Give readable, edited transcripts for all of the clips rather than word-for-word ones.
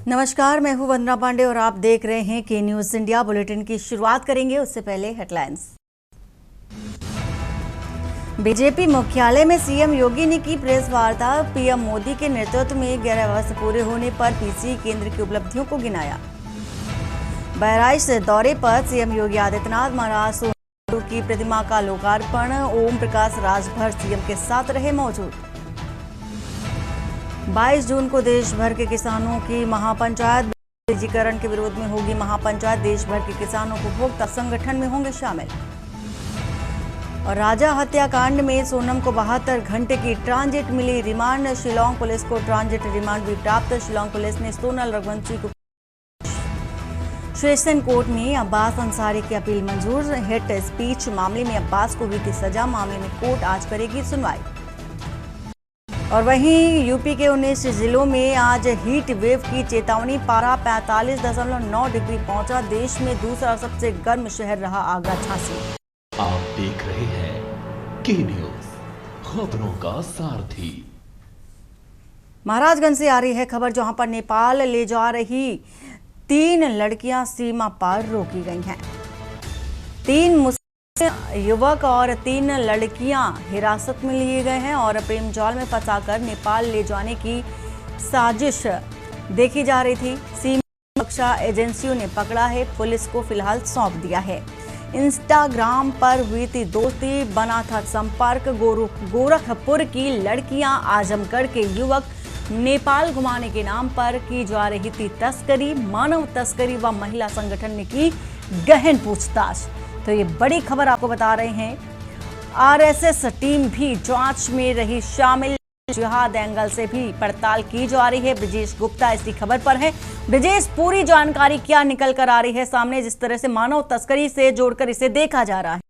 नमस्कार, मैं हूं वंदना पांडे और आप देख रहे हैं के न्यूज इंडिया। बुलेटिन की शुरुआत करेंगे उससे पहले हेडलाइंस। बीजेपी मुख्यालय में सीएम योगी ने की प्रेस वार्ता। पीएम मोदी के नेतृत्व में 11 वर्ष पूरे होने पर पीसी केंद्र की उपलब्धियों को गिनाया। बहराइच दौरे पर सीएम योगी आदित्यनाथ, महाराज सोनू की प्रतिमा का लोकार्पण। ओम प्रकाश राजभर सीएम के साथ रहे मौजूद। 22 जून को देश भर के किसानों की महापंचायत। डिजिटीकरण के विरोध में होगी महापंचायत। देश भर के किसान उपभोक्ता संगठन में होंगे शामिल। और राजा हत्याकांड में सोनम को 72 घंटे की ट्रांजिट मिली रिमांड। शिलांग पुलिस को ट्रांजिट रिमांड भी प्राप्त। शिलांग पुलिस ने सोनल रघुवंशी को सेशन कोर्ट में अब्बास अंसारी की अपील मंजूर। हेट स्पीच मामले में अब्बास को हुई थी सजा। मामले में कोर्ट आज करेगी सुनवाई। और वहीं यूपी के 19 जिलों में आज हीट वेव की चेतावनी। पारा 45.9 डिग्री पहुंचा। देश में दूसरा सबसे गर्म शहर रहा आगरा झांसी। आप देख रहे हैं के न्यूज, खबरों का सारथी। महाराजगंज से आ रही है खबर, जहां पर नेपाल ले जा रही 3 लड़कियां सीमा पार रोकी गई हैं। 3 मुस्लिम युवक और 3 लड़कियां हिरासत में लिए गए हैं और प्रेम जाल में फंसाकर नेपाल ले जाने की साजिश देखी जा रही थी। सीमा सुरक्षा एजेंसियों ने पकड़ा है। पुलिस को फिलहाल सौंप दिया है। इंस्टाग्राम पर हुई थी दोस्ती, बना था संपर्क। गोरखपुर की लड़कियां, आजमगढ़ के युवक नेपाल घुमाने के नाम पर की जा रही थी तस्करी। मानव तस्करी व महिला संगठन ने की गहन पूछताछ। तो ये बड़ी खबर आपको बता रहे हैं। आरएसएस टीम भी जांच में रही शामिल। जिहाद एंगल से भी पड़ताल की जा रही है। ब्रजेश गुप्ता इसी खबर पर है। ब्रजेश, पूरी जानकारी क्या निकल कर आ रही है सामने, जिस तरह से मानव तस्करी से जोड़कर इसे देखा जा रहा है?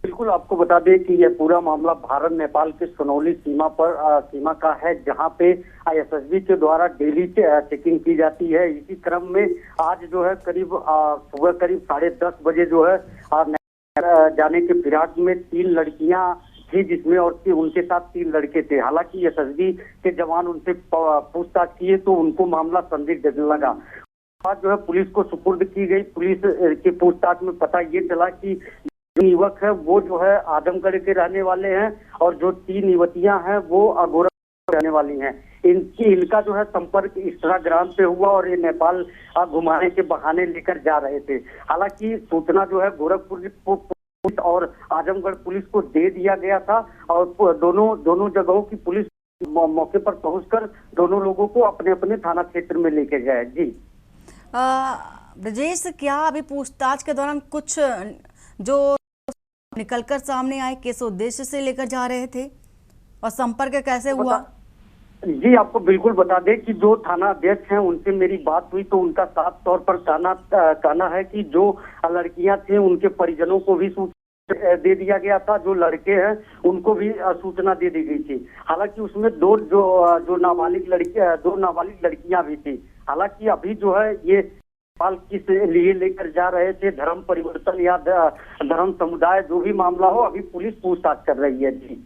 बिल्कुल, आपको बता दें कि यह पूरा मामला भारत नेपाल के सुनौली सीमा का है, जहां पे एसएसबी के द्वारा डेली चेकिंग की जाती है। इसी क्रम में आज जो है सुबह करीब 10:30 बजे जो है जाने के फिराक में 3 लड़कियां थी, जिसमें और उनके साथ 3 लड़के थे। हालांकि एसएसबी के जवान उनसे पूछताछ किए तो उनको मामला संदिग्ध लगा। आज जो है पुलिस को सुपुर्द की गई। पुलिस की पूछताछ में पता ये चला कि युवक है वो जो है आजमगढ़ के रहने वाले हैं और जो 3 युवतियां हैं वो गोरखपुर रहने वाली हैं। इनका जो है संपर्क इंस्टाग्राम पे हुआ और ये नेपाल घुमाने के बहाने लेकर जा रहे थे। हालांकि सूचना जो है गोरखपुर पुलिस और आजमगढ़ पुलिस को दे दिया गया था और दोनों जगहों की पुलिस मौके पर पहुंचकर दोनों लोगों को अपने अपने थाना क्षेत्र में लेके गए। जी ब्रजेश, क्या अभी पूछताछ के दौरान कुछ जो निकलकर सामने आए, किस उद्देश्य से लेकर जा रहे थे और संपर्क कैसे हुआ? जी, आपको बिल्कुल बता दें कि जो थाना अध्यक्ष हैं उनसे मेरी बात हुई तो उनका साफ तौर पर कहना है कि जो लड़कियां थी उनके परिजनों को भी सूचना दे दिया गया था। जो लड़के हैं उनको भी सूचना दे दी गई थी। हालांकि उसमें दो नाबालिग लड़कियां भी थी। हालांकि अभी जो है ये नेपाल किस लिए लेकर जा रहे थे, धर्म परिवर्तन या धर्म समुदाय, जो भी मामला हो, अभी पुलिस पूछताछ कर रही है। जी,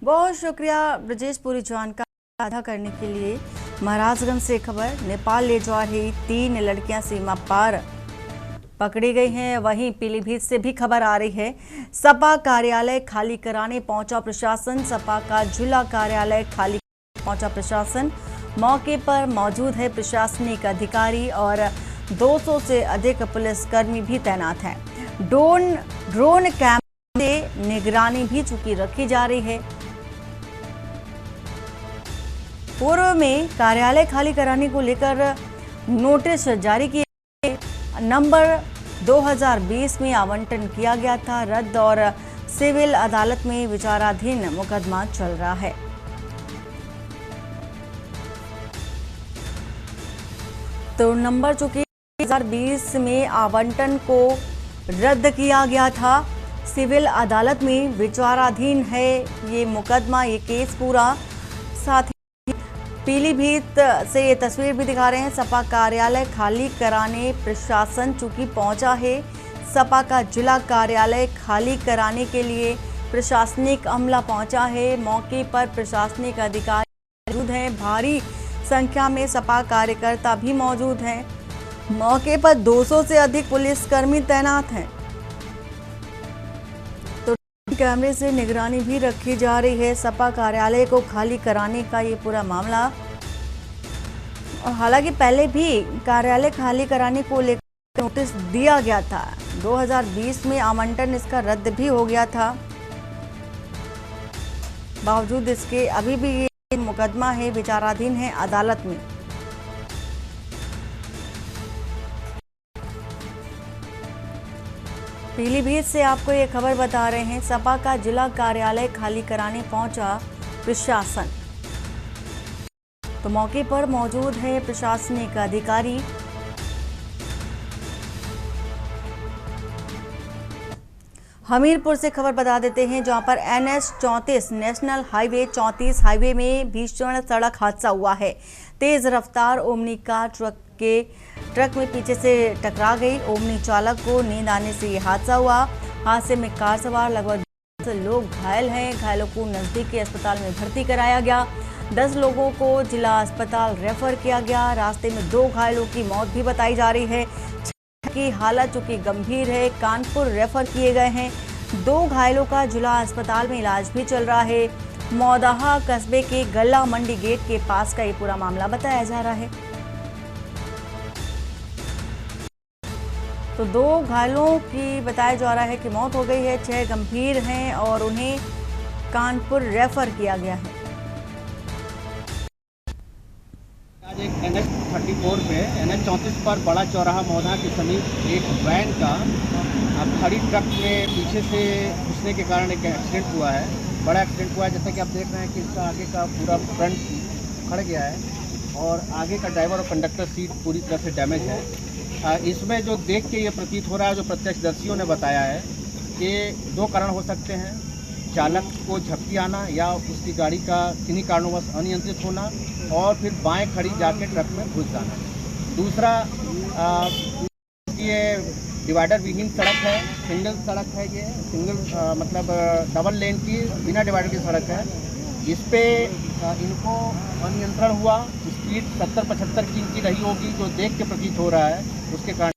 बहुत शुक्रिया ब्रजेश पूरी जानकारी साझा करने के लिए। महाराजगंज से खबर, नेपाल ले जा रही 3 लड़कियां सीमा पार पकड़ी गई हैं। वहीं पीलीभीत से भी खबर आ रही है। सपा कार्यालय खाली कराने पहुंचा प्रशासन। सपा का जिला कार्यालय खाली पहुंचा प्रशासन। मौके पर मौजूद है प्रशासनिक अधिकारी और 200 से अधिक पुलिसकर्मी भी तैनात हैं। ड्रोन कैमरे से निगरानी भी चूंकि रखी जा रही है। पूर्व में कार्यालय खाली कराने को लेकर नोटिस जारी किए। नंबर 2020 में आवंटन किया गया था रद्द और सिविल अदालत में विचाराधीन मुकदमा चल रहा है। तो नंबर चूंकि 2020 में आवंटन को रद्द किया गया था, सिविल अदालत में विचाराधीन है ये मुकदमा, ये केस पूरा। साथ ही पीलीभीत से ये तस्वीर भी दिखा रहे हैं। सपा कार्यालय खाली कराने प्रशासन चूंकि पहुंचा है। सपा का जिला कार्यालय खाली कराने के लिए प्रशासनिक अमला पहुंचा है। मौके पर प्रशासनिक अधिकारी मौजूद हैं। भारी संख्या में सपा कार्यकर्ता भी मौजूद हैं। मौके पर 200 से अधिक पुलिसकर्मी तैनात हैं। तो कैमरे से निगरानी भी रखी जा रही है सपा कार्यालय को खाली कराने का ये पूरा मामला। और हालांकि पहले भी कार्यालय खाली कराने को लेकर नोटिस दिया गया था। 2020 में आवंटन इसका रद्द भी हो गया था। बावजूद इसके अभी भी ये मुकदमा है, विचाराधीन है अदालत में। पीलीभीत से आपको ये खबर बता रहे हैं, सपा का जिला कार्यालय खाली कराने पहुंचा प्रशासन। तो मौके पर मौजूद है प्रशासनिक अधिकारी। हमीरपुर से खबर बता देते हैं, जहां पर NH 34 नेशनल हाईवे 34 हाईवे में भीषण सड़क हादसा हुआ है। तेज रफ्तार ओमनी कार ट्रक में पीछे से टकरा गई। ओमनी चालक को नींद आने से ये हादसा हुआ। हादसे में कार सवार लगभग 10 लोग घायल हैं। घायलों को नजदीकी अस्पताल में भर्ती कराया गया। 10 लोगों को जिला अस्पताल रेफर किया गया। रास्ते में 2 घायलों की मौत भी बताई जा रही है। 6 की हालत जो कि गंभीर है, कानपुर रेफर किए गए हैं। 2 घायलों का जिला अस्पताल में इलाज भी चल रहा है। मौदाहा कस्बे के गल्ला मंडी गेट के पास का ये पूरा मामला बताया जा रहा है। तो 2 घायलों की बताया जा रहा है कि मौत हो गई है। 6 गंभीर हैं और उन्हें कानपुर रेफर किया गया है। आज एक NH 34 पे NH 34 पर बड़ा चौराहा मौधा के समीप एक वैन का खड़ी ट्रक में पीछे से घुसने के कारण एक एक्सीडेंट हुआ है। बड़ा एक्सीडेंट हुआ है, जैसा कि आप देख रहे हैं कि इसका आगे का पूरा फ्रंट खड़ गया है और आगे का ड्राइवर और कंडक्टर सीट पूरी तरह से डैमेज है। इसमें जो देख के ये प्रतीत हो रहा है, जो प्रत्यक्षदर्शियों ने बताया है कि 2 कारण हो सकते हैं। चालक को झपकी आना या उसकी गाड़ी का किन्हीं कारणोंवश अनियंत्रित होना और फिर बाएं खड़ी जाके ट्रक में घुस जाना। दूसरा, ये डिवाइडर विहीन सड़क है, सिंगल सड़क है। ये सिंगल मतलब डबल लेन की बिना डिवाइडर की सड़क है। इस पे इनको अनियंत्रण हुआ। स्पीड 70-75 की इनकी रही होगी, जो देख के प्रतीत हो रहा है, उसके कारण।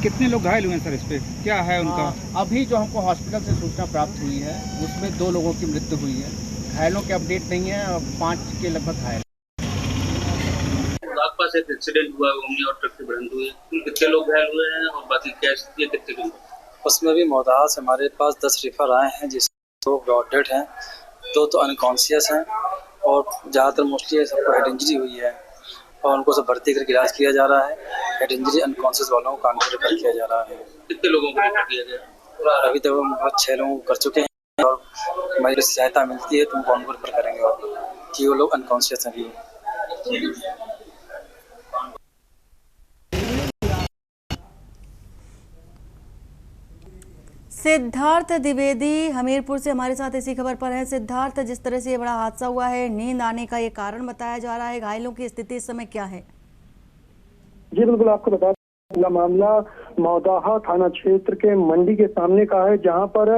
कितने लोग घायल हुए हैं सर? इस पे क्या है उनका? अभी जो हमको हॉस्पिटल से सूचना प्राप्त हुई है उसमें 2 लोगों की मृत्यु हुई है। घायलों के अपडेट नहीं है, 5 के लगभग घायल। पास एक एक्सीडेंट हुआ, ओमनी और ट्रक की भिड़ंत हुई। कितने लोग घायल हुए हैं और बाकी क्या स्थिति है, कितने लोग? उसमें भी मौदाहा से हमारे पास 10 रेफर आए हैं, जिसमें 2 ब्रॉडेड हैं, 2 तो अनकॉन्शियस हैं और ज़्यादातर मोस्टली सबको हेड इंजरी हुई है और उनको सब भर्ती करके इलाज किया जा रहा है। हेड इंजरी अनकॉन्शियस वालों को कानपुर रेफर किया जा रहा है। कितने लोगों को रेफर किया गया? अभी तक हम 6 लोगों को कर चुके हैं और हमारी सहायता मिलती है तो हम कौन को रेफर करेंगे और कि वो लोग अनकॉन्शियस हैं। सिद्धार्थ द्विवेदी हमीरपुर से हमारे साथ इसी खबर पर है। सिद्धार्थ, जिस तरह से ये बड़ा हादसा हुआ है, नींद आने का ये कारण बताया जा रहा है, घायलों की स्थिति इस समय क्या है? जी बिल्कुल, आपको बता दें मामला मौदाहा थाना क्षेत्र के मंडी के सामने का है, जहां पर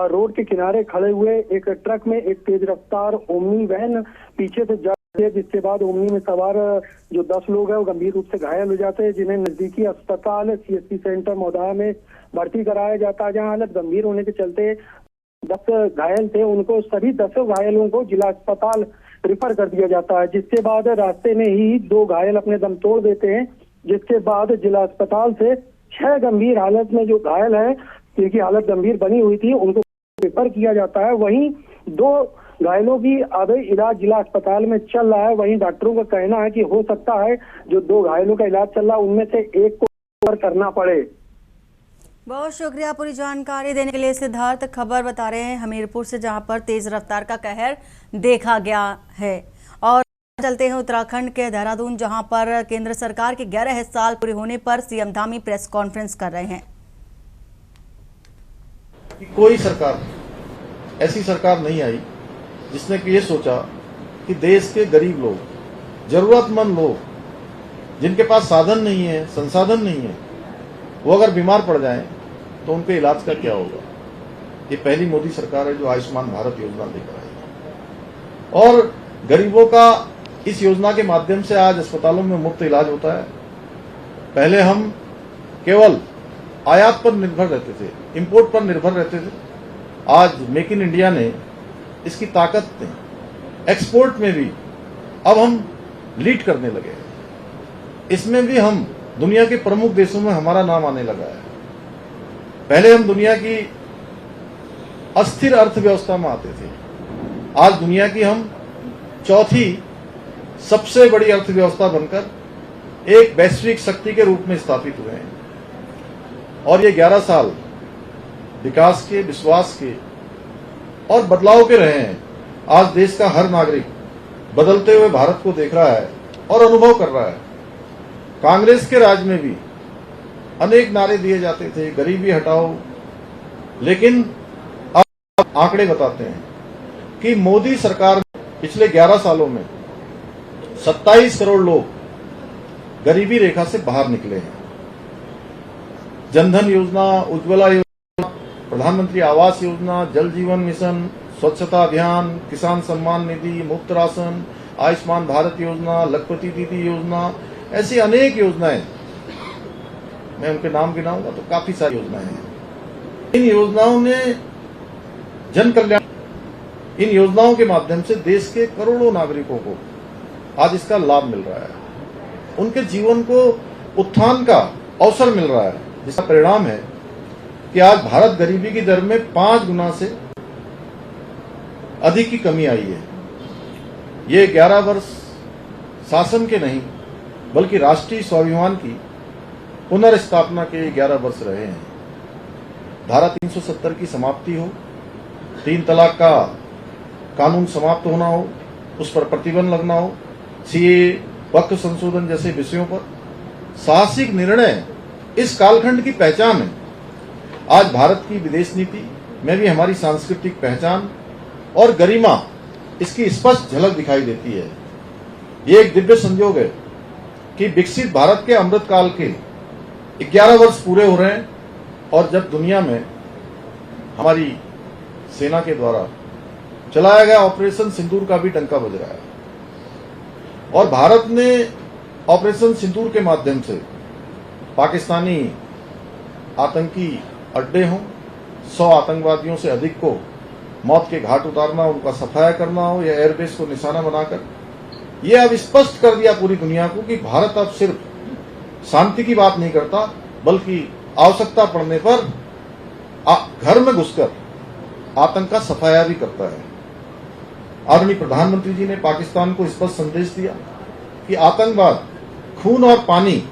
रोड के किनारे खड़े हुए एक ट्रक में एक तेज रफ्तार ओमनी वैन पीछे से जा रही है, जिसके बाद ओमनी में सवार जो 10 लोग हैं वो गंभीर रूप से घायल हो जाते हैं, जिन्हें नजदीकी अस्पताल CSC सेंटर मौदाहा में भर्ती कराया जाता है, जहां हालत गंभीर होने के चलते 10 घायल थे, उनको सभी 10 घायलों को जिला अस्पताल रिफर कर दिया जाता है। जिसके बाद रास्ते में ही 2 घायल अपने दम तोड़ देते हैं, जिसके बाद जिला अस्पताल से 6 गंभीर हालत में जो घायल है, जिनकी हालत गंभीर बनी हुई थी, उनको रिफर किया जाता है। वहीं 2 घायलों की अभी इलाज जिला अस्पताल में चल रहा है। वहीं डॉक्टरों का कहना है कि हो सकता है जो 2 घायलों का इलाज चल रहा है उनमें से एक को रेफर करना पड़े। बहुत शुक्रिया पूरी जानकारी देने के लिए सिद्धार्थ। खबर बता रहे हैं हमीरपुर से, जहां पर तेज रफ्तार का कहर देखा गया है। और चलते हैं उत्तराखंड के देहरादून, जहां पर केंद्र सरकार के 11 साल पूरे होने पर सीएम धामी प्रेस कॉन्फ्रेंस कर रहे हैं। कोई सरकार, ऐसी सरकार नहीं आई जिसने कि ये सोचा कि देश के गरीब लोग, जरूरतमंद लोग, जिनके पास साधन नहीं है, संसाधन नहीं है, वो अगर बीमार पड़ जाएं तो उनके इलाज का क्या होगा। ये पहली मोदी सरकार है जो आयुष्मान भारत योजना लेकर आई और गरीबों का इस योजना के माध्यम से आज अस्पतालों में मुफ्त इलाज होता है। पहले हम केवल आयात पर निर्भर रहते थे, इंपोर्ट पर निर्भर रहते थे। आज मेक इन इंडिया ने इसकी ताकत ने एक्सपोर्ट में भी अब हम लीड करने लगे। इसमें भी हम दुनिया के प्रमुख देशों में हमारा नाम आने लगा है। पहले हम दुनिया की अस्थिर अर्थव्यवस्था में आते थे, आज दुनिया की हम चौथी सबसे बड़ी अर्थव्यवस्था बनकर एक वैश्विक शक्ति के रूप में स्थापित हुए हैं। और ये 11 साल विकास के, विश्वास के और बदलाव के रहे हैं। आज देश का हर नागरिक बदलते हुए भारत को देख रहा है और अनुभव कर रहा है। कांग्रेस के राज में भी अनेक नारे दिए जाते थे, गरीबी हटाओ, लेकिन अब आंकड़े बताते हैं कि मोदी सरकार ने पिछले 11 सालों में 27 करोड़ लोग गरीबी रेखा से बाहर निकले हैं। जनधन योजना, उज्ज्वला योजना, प्रधानमंत्री आवास योजना, जल जीवन मिशन, स्वच्छता अभियान, किसान सम्मान निधि, मुफ्त राशन, आयुष्मान भारत योजना, लखपति दीदी योजना, ऐसी अनेक योजनाएं, मैं उनके नाम गिनाऊंगा तो काफी सारी योजनाएं हैं। इन योजनाओं ने जन कल्याण, इन योजनाओं के माध्यम से देश के करोड़ों नागरिकों को आज इसका लाभ मिल रहा है। उनके जीवन को उत्थान का अवसर मिल रहा है, जिसका परिणाम है कि आज भारत गरीबी की दर में 5 गुना से अधिक की कमी आई है। ये 11 वर्ष शासन के नहीं बल्कि राष्ट्रीय स्वाभिमान की पुनर्स्थापना के 11 वर्ष रहे हैं। धारा 370 की समाप्ति हो, 3 तलाक का कानून समाप्त होना हो, उस पर प्रतिबंध लगना हो, सीए, वक्फ संशोधन जैसे विषयों पर साहसिक निर्णय इस कालखंड की पहचान है। आज भारत की विदेश नीति में भी हमारी सांस्कृतिक पहचान और गरिमा, इसकी स्पष्ट झलक दिखाई देती है। ये एक दिव्य संयोग है कि विकसित भारत के अमृत काल के 11 वर्ष पूरे हो रहे हैं और जब दुनिया में हमारी सेना के द्वारा चलाया गया ऑपरेशन सिंदूर का भी डंका बज रहा है। और भारत ने ऑपरेशन सिंदूर के माध्यम से पाकिस्तानी आतंकी अड्डे हों, 100 आतंकवादियों से अधिक को मौत के घाट उतारना, उनका सफाया करना हो या एयरबेस को निशाना बनाकर, यह अब स्पष्ट कर दिया पूरी दुनिया को कि भारत अब सिर्फ शांति की बात नहीं करता बल्कि आवश्यकता पड़ने पर घर में घुसकर आतंक का सफाया भी करता है। आदरणीय प्रधानमंत्री जी ने पाकिस्तान को स्पष्ट संदेश दिया कि आतंकवाद, खून और पानी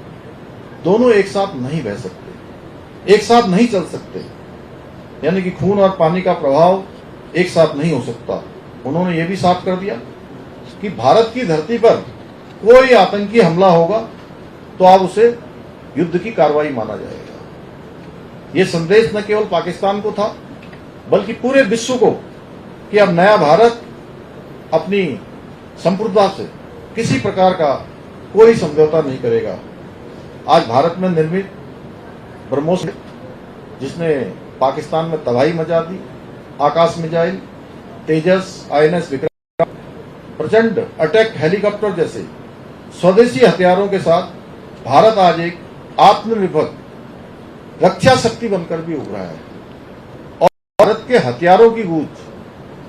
दोनों एक साथ नहीं बह सकते, एक साथ नहीं चल सकते, यानी कि खून और पानी का प्रभाव एक साथ नहीं हो सकता। उन्होंने ये भी साफ कर दिया कि भारत की धरती पर कोई आतंकी हमला होगा तो अब उसे युद्ध की कार्रवाई माना जाएगा। ये संदेश न केवल पाकिस्तान को था बल्कि पूरे विश्व को कि अब नया भारत अपनी संप्रभुता से किसी प्रकार का कोई समझौता नहीं करेगा। आज भारत में निर्मित ब्रह्मोस, जिसने पाकिस्तान में तबाही मचा दी, आकाश मिसाइल, तेजस, आईएनएस विक्रम, प्रचंड अटैक हेलीकॉप्टर जैसे स्वदेशी हथियारों के साथ भारत आज एक आत्मनिर्भर रक्षा शक्ति बनकर भी उभरा है। और भारत के हथियारों की गूंज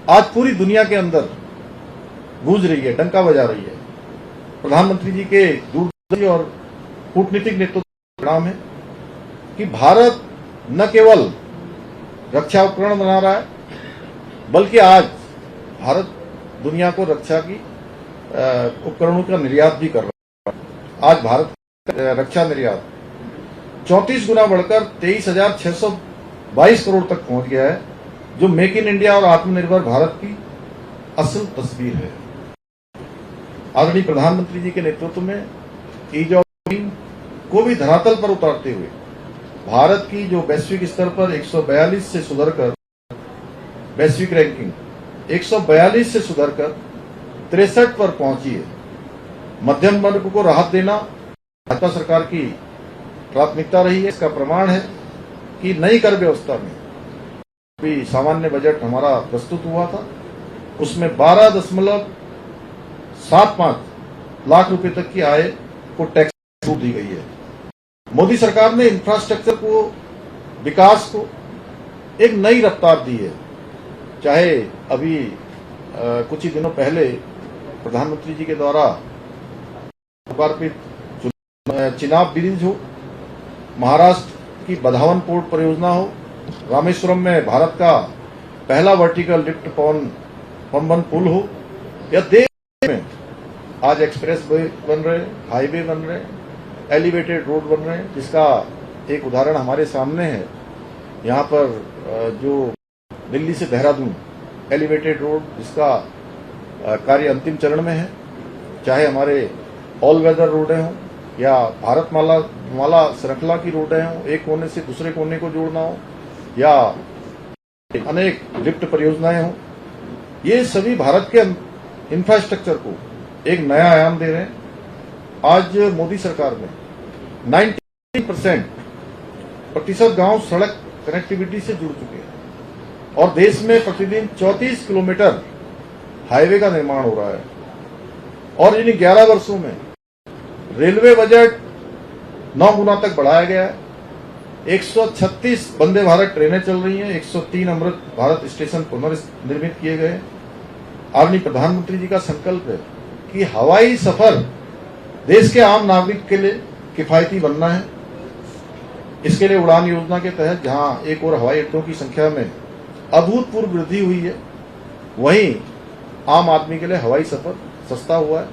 आज पूरी दुनिया के अंदर गूंज रही है, डंका बजा रही है। प्रधानमंत्री जी के दूरदर्शी और कूटनीतिक नेतृत्व का परिणाम है कि भारत न केवल रक्षा उपकरण बना रहा है बल्कि आज भारत दुनिया को रक्षा की उपकरणों का निर्यात भी कर रहा है। आज भारत का रक्षा निर्यात 34 गुना बढ़कर 23,622 करोड़ तक पहुंच गया है, जो मेक इन इंडिया और आत्मनिर्भर भारत की असल तस्वीर है। आदरणीय प्रधानमंत्री जी के नेतृत्व में ईज ऑफ डूइंग को भी धरातल पर उतारते हुए भारत की जो वैश्विक स्तर पर 142 से सुधरकर वैश्विक रैंकिंग 142 से सुधरकर 63 पर पहुंची है। मध्यम वर्ग को राहत देना भाजपा सरकार की प्राथमिकता रही है। इसका प्रमाण है कि नई कर व्यवस्था में भी सामान्य बजट हमारा प्रस्तुत हुआ था, उसमें 12.75 लाख रुपए तक की आय को टैक्स छूट दी गई है। मोदी सरकार ने इंफ्रास्ट्रक्चर को, विकास को एक नई रफ्तार दी है। चाहे अभी कुछ ही दिनों पहले प्रधानमंत्री जी के द्वारा लोकार्पित चिनाब ब्रिज हो, महाराष्ट्र की बधावन पोर्ट परियोजना हो, रामेश्वरम में भारत का पहला वर्टिकल लिफ्ट पनबन पुल हो, या देश में आज एक्सप्रेस वे बन रहे, हाईवे बन रहे, एलिवेटेड रोड बन रहे हैं, जिसका एक उदाहरण हमारे सामने है। यहाँ पर जो दिल्ली से देहरादून एलिवेटेड रोड, जिसका कार्य अंतिम चरण में है, चाहे हमारे ऑल वेदर रोडें हों या भारत माला श्रृंखला की रोडें हों, एक कोने से दूसरे कोने को जोड़ना हो, या अनेक लिफ्ट परियोजनाएं हों, ये सभी भारत के इंफ्रास्ट्रक्चर को एक नया आयाम दे रहे हैं। आज मोदी सरकार में 90% गांव सड़क कनेक्टिविटी से जुड़ चुके हैं और देश में प्रतिदिन 34 किलोमीटर हाईवे का निर्माण हो रहा है। और इन 11 वर्षों में रेलवे बजट 9 गुना तक बढ़ाया गया है। 136 वंदे भारत ट्रेनें चल रही हैं, 103 अमृत भारत स्टेशन पुनर्निर्मित किए गए। आदरणीय प्रधानमंत्री जी का संकल्प है कि हवाई सफर देश के आम नागरिक के लिए किफायती बनना है। इसके लिए उड़ान योजना के तहत जहां एक और हवाई अड्डों की संख्या में अभूतपूर्व वृद्धि हुई है, वहीं आम आदमी के लिए हवाई सफर सस्ता हुआ है।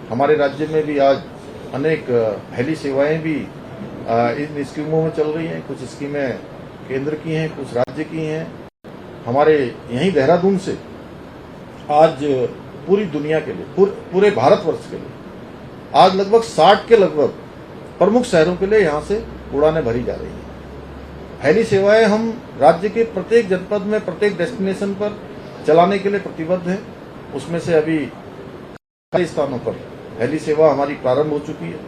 हमारे राज्य में भी आज अनेक हेली सेवाएं भी इन स्कीमों में चल रही हैं। कुछ स्कीमें केंद्र की हैं, कुछ राज्य की हैं। हमारे यहीं देहरादून से आज पूरी दुनिया के लिए, पूरे भारतवर्ष के लिए आज लगभग 60 के लगभग प्रमुख शहरों के लिए यहां से उड़ानें भरी जा रही हैं। हेली सेवाएं हम राज्य के प्रत्येक जनपद में, प्रत्येक डेस्टिनेशन पर चलाने के लिए प्रतिबद्ध हैं। उसमें से अभी कई स्थानों पर हेली सेवा हमारी प्रारंभ हो चुकी है।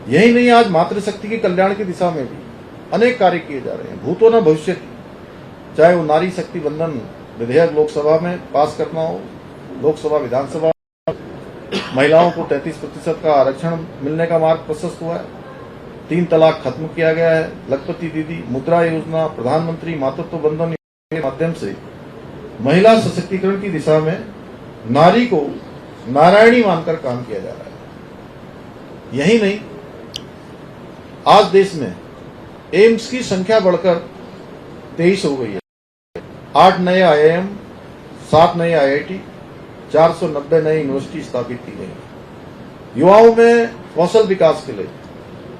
यही नहीं, आज मातृशक्ति के कल्याण की दिशा में भी अनेक कार्य किए जा रहे हैं। भूतो न भविष्यति, चाहे वो नारी शक्ति वंदन विधेयक लोकसभा में पास करना हो, लोकसभा विधानसभा महिलाओं को 33% का आरक्षण मिलने का मार्ग प्रशस्त हुआ है। 3 तलाक खत्म किया गया है। लखपति दीदी, मुद्रा योजना, प्रधानमंत्री मातृत्व बंधन के माध्यम से महिला सशक्तिकरण की दिशा में नारी को नारायणी मानकर काम किया जा रहा है। यही नहीं, आज देश में एम्स की संख्या बढ़कर 23 हो गई है। 8 नए IIM, 7 नए IIT, 490 नई यूनिवर्सिटी स्थापित की गई। युवाओं में कौशल विकास के लिए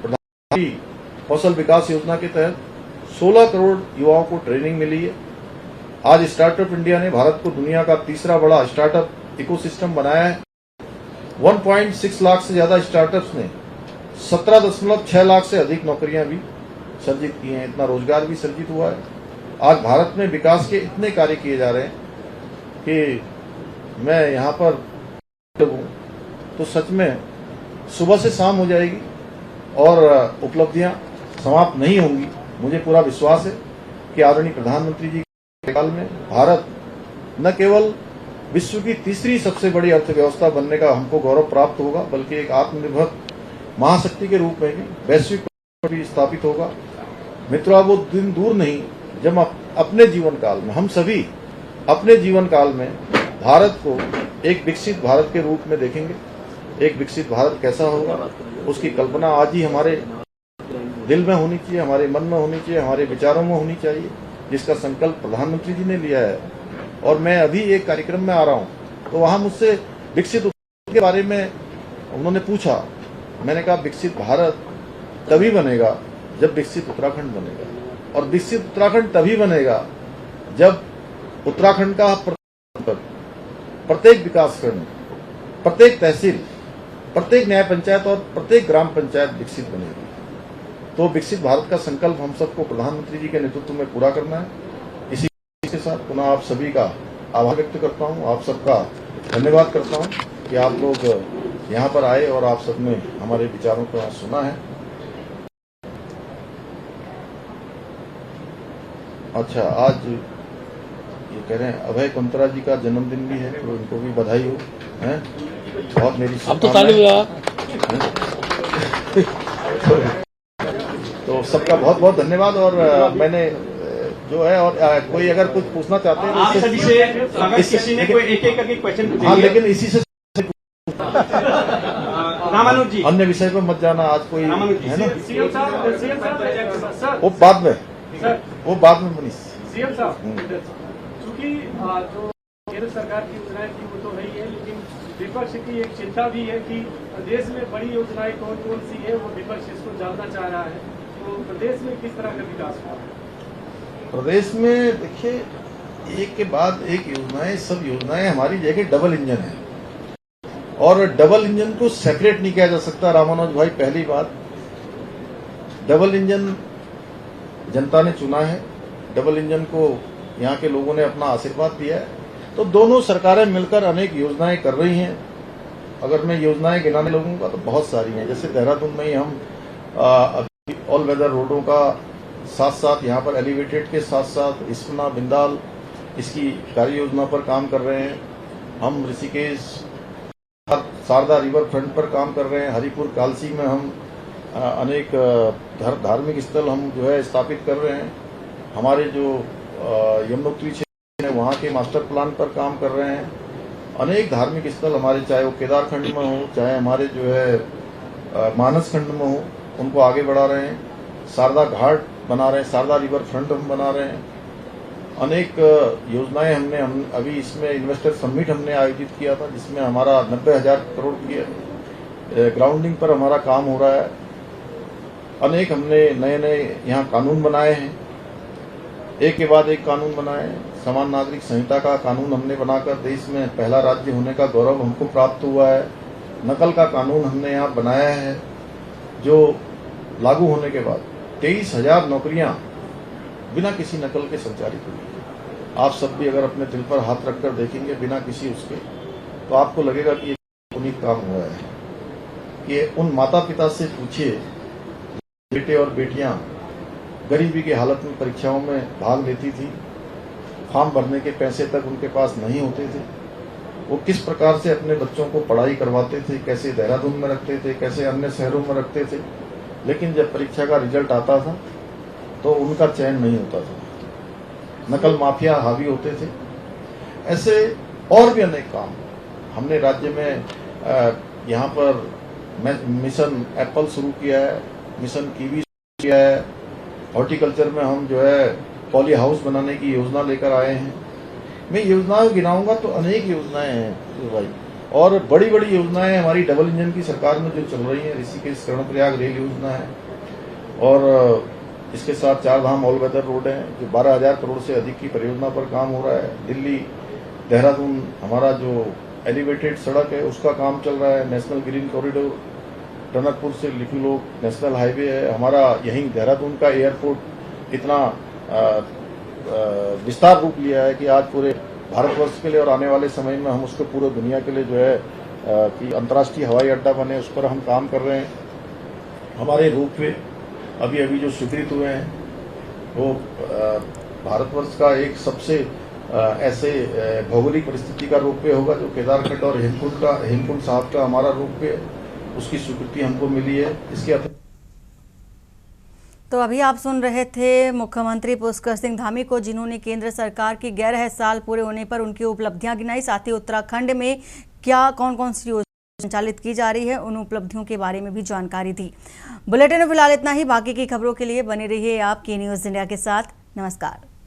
प्रधानमंत्री कौशल विकास योजना के तहत 16 करोड़ युवाओं को ट्रेनिंग मिली है। आज स्टार्टअप इंडिया ने भारत को दुनिया का तीसरा बड़ा स्टार्टअप इकोसिस्टम बनाया है। 1.6 लाख से ज्यादा स्टार्टअप्स ने 17.6 लाख से अधिक नौकरियां भी सर्जित की हैं। इतना रोजगार भी सर्जित हुआ है। आज भारत में विकास के इतने कार्य किए जा रहे हैं कि मैं यहाँ पर तो सच में सुबह से शाम हो जाएगी और उपलब्धियां समाप्त नहीं होंगी। मुझे पूरा विश्वास है कि आदरणीय प्रधानमंत्री जी के काल में भारत न केवल विश्व की तीसरी सबसे बड़ी अर्थव्यवस्था बनने का हमको गौरव प्राप्त होगा, बल्कि एक आत्मनिर्भर महाशक्ति के रूप में भी वैश्विक भी स्थापित होगा। मित्रों, अब वो दिन दूर नहीं जब अपने जीवन काल में, हम सभी अपने जीवन काल में भारत को एक विकसित भारत के रूप में देखेंगे। एक विकसित भारत कैसा होगा, उसकी कल्पना आज ही हमारे दिल में होनी चाहिए, हमारे मन में होनी चाहिए, हमारे विचारों में होनी चाहिए, जिसका संकल्प प्रधानमंत्री जी ने लिया है। और मैं अभी एक कार्यक्रम में आ रहा हूं, तो वहां मुझसे विकसित उत्तराखंड के बारे में उन्होंने पूछा। मैंने कहा विकसित भारत तभी बनेगा जब विकसित उत्तराखंड बनेगा, और विकसित उत्तराखंड तभी बनेगा जब उत्तराखंड का प्रत्येक विकासखंड, प्रत्येक तहसील, प्रत्येक न्याय पंचायत और प्रत्येक ग्राम पंचायत विकसित बनेगी। तो विकसित भारत का संकल्प हम सबको प्रधानमंत्री जी के नेतृत्व में पूरा करना है। इसी के साथ पुनः आप सभी का आभार व्यक्त करता हूं, आप सबका धन्यवाद करता हूं कि आप लोग यहाँ पर आए और आप सबने हमारे विचारों को सुना है। अच्छा, आज ये कह रहे हैं अभय कंतरा जी का जन्मदिन भी है, तो इनको भी बधाई हो। हैं बहुत मेरी अब तो ताली बजा। तो सबका बहुत बहुत धन्यवाद। और मैंने जो है, और कोई अगर कुछ पूछना चाहते हैं आप सभी से अगर किसी ने कोई एक करके क्वेश्चन पूछेंगे। हाँ, लेकिन इसी से रामानुज जी अन्य विषय पर मत जाना। आज कोई रामानुज जी है ना, सीएम साहब वो बाद में मनीष। सीएम साहब, चूंकि जो केंद्र सरकार की योजनाएं थी वो तो है ही है, लेकिन विपक्ष की एक चिंता भी है कि प्रदेश में बड़ी योजनाएं कौन कौन सी है, वो विपक्ष इसको जानना चाह रहा है। तो प्रदेश में किस तरह का विकास हुआ? प्रदेश में देखिए, एक के बाद एक योजनाएं, सब योजनाएं हमारी जगह डबल इंजन है, और डबल इंजन को सेपरेट नहीं किया जा सकता। रामानुज भाई, पहली बात, डबल इंजन जनता ने चुना है, डबल इंजन को यहाँ के लोगों ने अपना आशीर्वाद दिया है, तो दोनों सरकारें मिलकर अनेक योजनाएं कर रही हैं। अगर मैं योजनाएं गिनाने लगूंगा तो बहुत सारी हैं। जैसे देहरादून में ही हम ऑल वेदर रोडों का साथ साथ यहाँ पर एलिवेटेड के साथ साथ इस्पना बिंदाल इसकी कार्य योजना पर काम कर रहे हैं। हम ऋषिकेश शारदा रिवर फ्रंट पर काम कर रहे हैं। हरिपुर कालसी में हम अनेक धार्मिक स्थल हम जो है स्थापित कर रहे हैं। हमारे जो यमुनोत्री क्षेत्र है वहाँ के मास्टर प्लान पर काम कर रहे हैं। अनेक धार्मिक स्थल हमारे, चाहे वो केदारखंड में हो, चाहे हमारे जो है मानस खंड में हो, उनको आगे बढ़ा रहे हैं। शारदा घाट बना रहे हैं, शारदा रिवर फ्रंट हम बना रहे हैं। अनेक योजनाएं हम अभी इसमें इन्वेस्टर समिट हमने आयोजित किया था, जिसमें हमारा 90,000 करोड़ की ग्राउंडिंग पर हमारा काम हो रहा है। अनेक हमने नए नए यहाँ कानून बनाए हैं, एक के बाद एक कानून बनाए हैं। समान नागरिक संहिता का कानून हमने बनाकर देश में पहला राज्य होने का गौरव हमको प्राप्त हुआ है। नकल का कानून हमने यहाँ बनाया है, जो लागू होने के बाद 23,000 नौकरियां बिना किसी नकल के संचालित हुई। आप सब भी अगर अपने दिल पर हाथ रखकर देखेंगे बिना किसी उसके, तो आपको लगेगा कि एक उन्नीत काम हुआ है। कि उन माता पिता से पूछिए, बेटे और बेटियां गरीबी की हालत में परीक्षाओं में भाग लेती थी, फॉर्म भरने के पैसे तक उनके पास नहीं होते थे, वो किस प्रकार से अपने बच्चों को पढ़ाई करवाते थे, कैसे देहरादून में रखते थे, कैसे अन्य शहरों में रखते थे। लेकिन जब परीक्षा का रिजल्ट आता था तो उनका चयन नहीं होता था, नकल माफिया हावी होते थे। ऐसे और भी अनेक काम हमने राज्य में यहाँ पर मिशन एप्पल शुरू किया है, मिशन कीवी शुरू किया है। हॉर्टिकल्चर में हम जो है पॉली हाउस बनाने की योजना लेकर आए हैं। मैं योजनाएं गिनाऊंगा तो अनेक योजनाएं हैं भाई, और बड़ी बड़ी योजनाएं हमारी डबल इंजन की सरकार में जो चल रही है। ऋषिकेश कर्णप्रयाग रेल योजना है, और इसके साथ 4 धाम ऑल वेदर रोड है, जो 12,000 करोड़ से अधिक की परियोजना पर काम हो रहा है। दिल्ली देहरादून हमारा जो एलिवेटेड सड़क है उसका काम चल रहा है। नेशनल ग्रीन कॉरिडोर टनकपुर से लिखुलोक नेशनल हाईवे है। हमारा यहीं देहरादून का एयरपोर्ट इतना विस्तार रूप लिया है कि आज पूरे भारतवर्ष के लिए और आने वाले समय में हम उसको पूरे दुनिया के लिए जो है कि अंतर्राष्ट्रीय हवाई अड्डा बने, उस पर हम काम कर रहे हैं। हमारे रोपवे अभी जो स्वीकृत हुए हैं वो भारतवर्ष का एक सबसे ऐसे भौगोलिक परिस्थिति का रोपवे होगा जो केदारखंड और हेमकुंड साहब का हमारा रोपवे, उसकी स्वीकृति हमको मिली है। इसके तो अभी आप सुन रहे थे मुख्यमंत्री पुष्कर सिंह धामी को, जिन्होंने केंद्र सरकार की 11 साल पूरे होने पर उनकी उपलब्धियां गिनाई। साथ ही उत्तराखंड में क्या कौन सी योजना संचालित की जा रही है, उन उपलब्धियों के बारे में भी जानकारी दी। बुलेटिन में फिलहाल इतना ही। बाकी की खबरों के लिए बने रहिए आप के न्यूज़ इंडिया के साथ। नमस्कार।